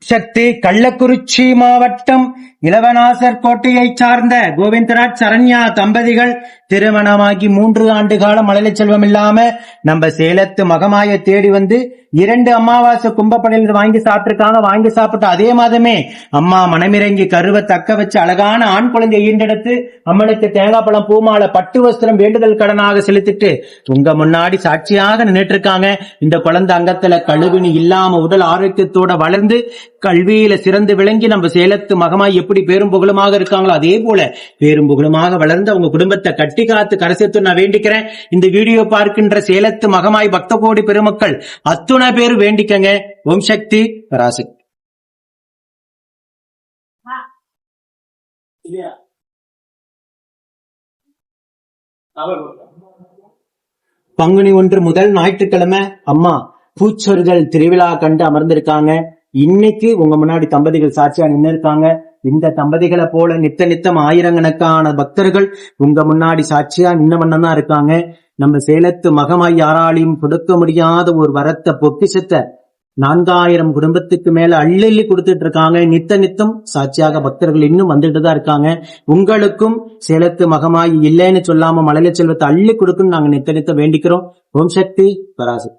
சக்தி கள்ளக்குறிச்சி மாவட்டம் இளவனாசர் கோட்டையைச் சார்ந்த கோவிந்தராஜ் சரண்யா தம்பதிகள் திருமணமாகி 3 ஆண்டு காலம் மழலை செல்வம் இல்லாம நம்ம சேலத்து மகமாய தேடி வந்து 2 அமாவாசை கும்பப்படையில வாங்கி சாப்பிட்டிருக்காங்க. வாங்கி சாப்பிட்டு அதே மாதமே அம்மா மனமிறங்கி கருவை தக்க வச்சு அழகான ஆண் குழந்தை ஈண்டெடுத்து அம்மனுக்கு தேங்காய் பழம் பூமாலை பட்டு வஸ்திரம் வேண்டுதல் கடனாக செலுத்திட்டு உங்க முன்னாடி சாட்சியாக நின்றுட்டு இருக்காங்க. இந்த குழந்தை அங்கத்துல கழுவினி இல்லாம உடல் ஆரோக்கியத்தோட வளர்ந்து கல்வியில சிறந்து விளங்கி நம்ம சேலத்து மகமாய் எப்படி பேரும் புகழுமாக இருக்காங்களோ அதே போல பேரும் புகழுமாக வளர்ந்து அவங்க குடும்பத்தை கட்டி காத்து கரசத்து நான் வேண்டிக்கிறேன். இந்த வீடியோ பார்க்கின்ற சேலத்து மகமாய் பக்த கோடி பெருமக்கள் அத்துணை பேர் வேண்டிக்கங்க. ஓம் சக்தி பராசக்தி. பங்குனி 1 முதல் ஞாயிற்றுக்கிழமை அம்மா பூச்சொரிதல் திருவிழா கண்டு அமர்ந்திருக்காங்க. இன்னைக்கு உங்க முன்னாடி தம்பதிகள் சாட்சியா நின்று இருக்காங்க. இந்த தம்பதிகளை போல நித்தம் ஆயிரக்கணக்கான பக்தர்கள் உங்க முன்னாடி சாட்சியா நின்ன வண்ணம் தான் இருக்காங்க. நம்ம சேலத்து மகமாய் யாராலையும் கொடுக்க முடியாத ஒரு வரத்தை பொக்கிஷத்தை 4000 குடும்பத்துக்கு மேல அள்ளி கொடுத்துட்டு இருக்காங்க. நித்தம் சாட்சியாக பக்தர்கள் இன்னும் வந்துட்டு தான் இருக்காங்க. உங்களுக்கும் சேலத்து மகமாய் இல்லைன்னு சொல்லாம மழலை செல்வத்தை அள்ளி கொடுக்குன்னு நாங்க நித்தம் வேண்டிக்கிறோம். ஓம் சக்தி பராசக்தி.